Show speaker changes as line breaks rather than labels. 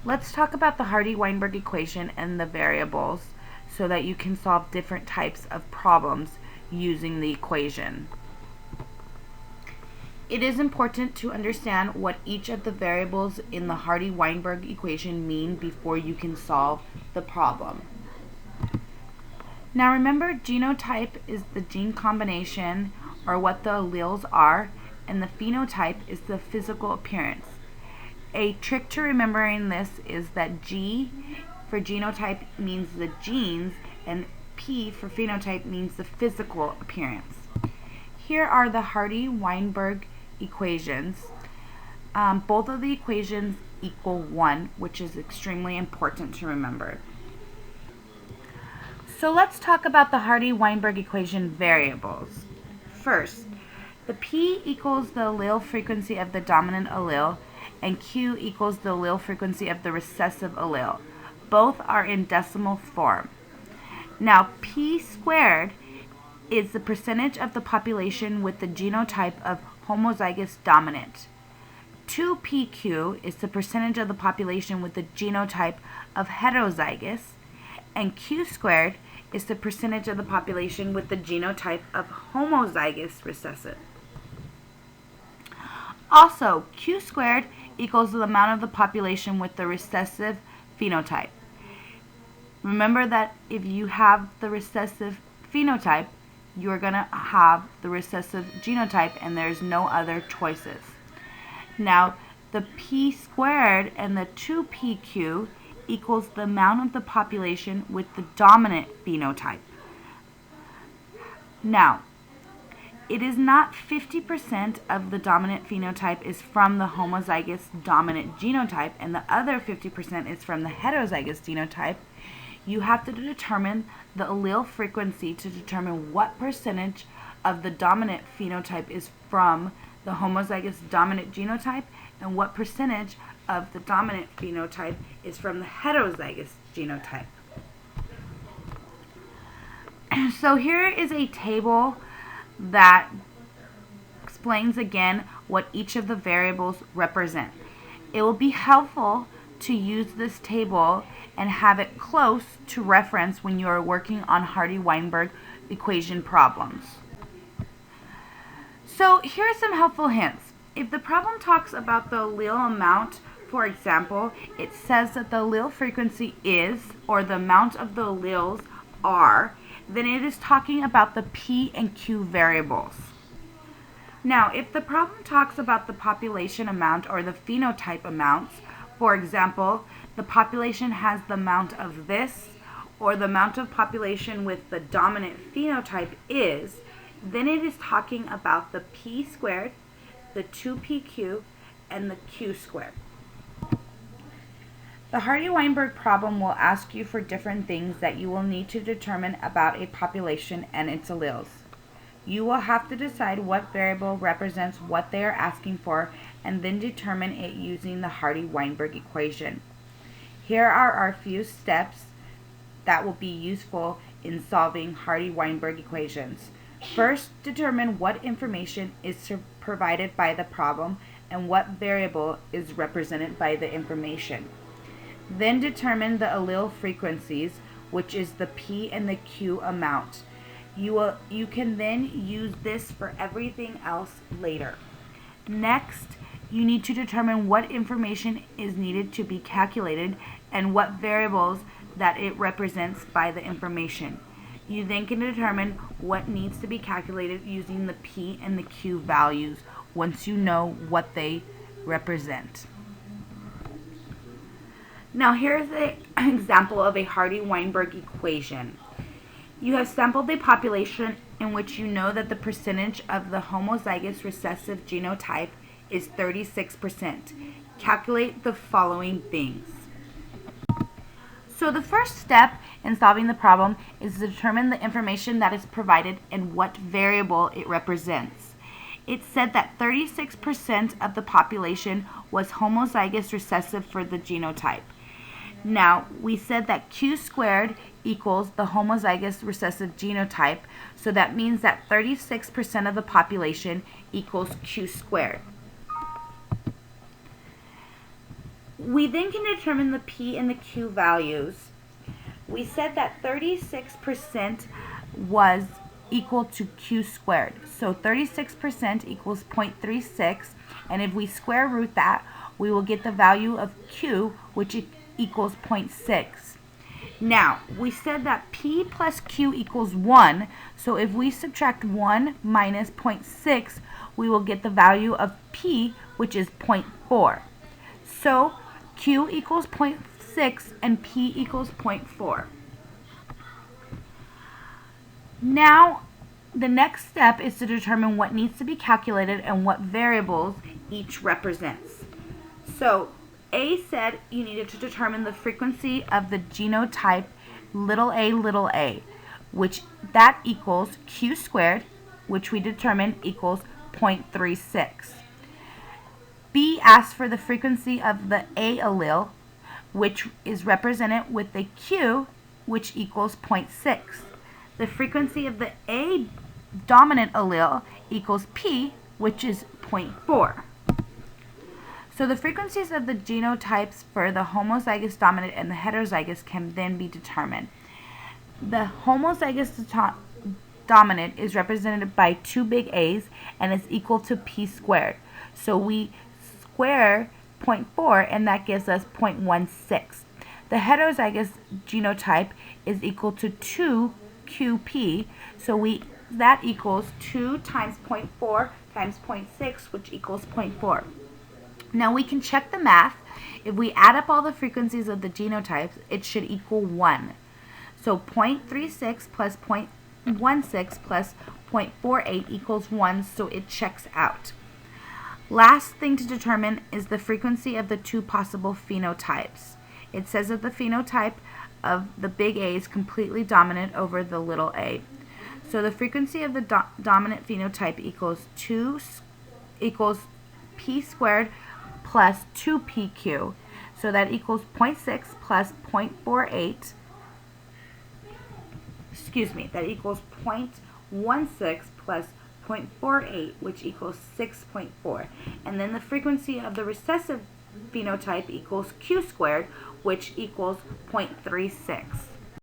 Let's talk about the Hardy-Weinberg equation and the variables so that you can solve different types of problems using the equation. It is important to understand what each of the variables in the Hardy-Weinberg equation mean before you can solve the problem. Now remember, genotype is the gene combination or what the alleles are, and the phenotype is the physical appearance. A trick to remembering this is that G for genotype means the genes and P for phenotype means the physical appearance. Here are the Hardy-Weinberg equations. Both of the equations equal 1, which is extremely important to remember. So let's talk about the Hardy-Weinberg equation variables. First, the P equals the allele frequency of the dominant allele, and Q equals the allele frequency of the recessive allele. Both are in decimal form. Now, P squared is the percentage of the population with the genotype of homozygous dominant. 2PQ is the percentage of the population with the genotype of heterozygous, and Q squared is the percentage of the population with the genotype of homozygous recessive. Also, Q squared equals the amount of the population with the recessive phenotype. Remember that if you have the recessive phenotype, you're going to have the recessive genotype and there's no other choices. Now, the P squared and the 2PQ equals the amount of the population with the dominant phenotype. Now, it is not 50% of the dominant phenotype is from the homozygous dominant genotype and the other 50% is from the heterozygous genotype. You have to determine the allele frequency to determine what percentage of the dominant phenotype is from the homozygous dominant genotype and what percentage of the dominant phenotype is from the heterozygous genotype. So here is a table that explains again what each of the variables represent. It will be helpful to use this table and have it close to reference when you are working on Hardy-Weinberg equation problems. So here are some helpful hints. If the problem talks about the allele amount, for example, it says that the allele frequency is, or the amount of the alleles are, then it is talking about the P and Q variables. Now, if the problem talks about the population amount or the phenotype amounts, for example, the population has the amount of this, or the amount of population with the dominant phenotype is, then it is talking about the P squared, the 2PQ, and the Q squared. The Hardy-Weinberg problem will ask you for different things that you will need to determine about a population and its alleles. You will have to decide what variable represents what they are asking for and then determine it using the Hardy-Weinberg equation. Here are our few steps that will be useful in solving Hardy-Weinberg equations. First, determine what information is provided by the problem and what variable is represented by the information. Then determine the allele frequencies, which is the P and the Q amount. You can then use this for everything else later. Next, you need to determine what information is needed to be calculated and what variables that it represents by the information. You then can determine what needs to be calculated using the P and the Q values once you know what they represent. Now here's an example of a Hardy-Weinberg equation. You have sampled a population in which you know that the percentage of the homozygous recessive genotype is 36%. Calculate the following things. So the first step in solving the problem is to determine the information that is provided and what variable it represents. It said that 36% of the population was homozygous recessive for the genotype. Now, we said that Q squared equals the homozygous recessive genotype, so that means that 36% of the population equals Q squared. We then can determine the P and the Q values. We said that 36% was equal to Q squared. So 36% equals 0.36, and if we square root that, we will get the value of Q, which equals 0.6. Now, we said that P plus Q equals 1, so if we subtract 1 minus 0.6, we will get the value of P, which is 0.4. So Q equals 0.6 and P equals 0.4. Now, the next step is to determine what needs to be calculated and what variables each represents. So, A said you needed to determine the frequency of the genotype a, which that equals Q squared, which we determined equals 0.36. B asked for the frequency of the A allele, which is represented with the Q, which equals 0.6. The frequency of the A dominant allele equals P, which is 0.4. So the frequencies of the genotypes for the homozygous dominant and the heterozygous can then be determined. The homozygous dominant is represented by two big A's and is equal to P squared. So we square 0.4 and that gives us 0.16. The heterozygous genotype is equal to 2 QP, so that equals 2 times 0.4 times 0.6, which equals 0.4. Now we can check the math. If we add up all the frequencies of the genotypes, it should equal 1. So 0.36 plus 0.16 plus 0.48 equals 1, so it checks out. Last thing to determine is the frequency of the two possible phenotypes. It says that the phenotype of the big A is completely dominant over the little a. So the frequency of the dominant phenotype equals P squared plus 2PQ. So that equals 0.6 plus 0.48. That equals 0.16 plus 0.48, which equals 6.4. And then the frequency of the recessive phenotype equals Q squared, which equals 0.36.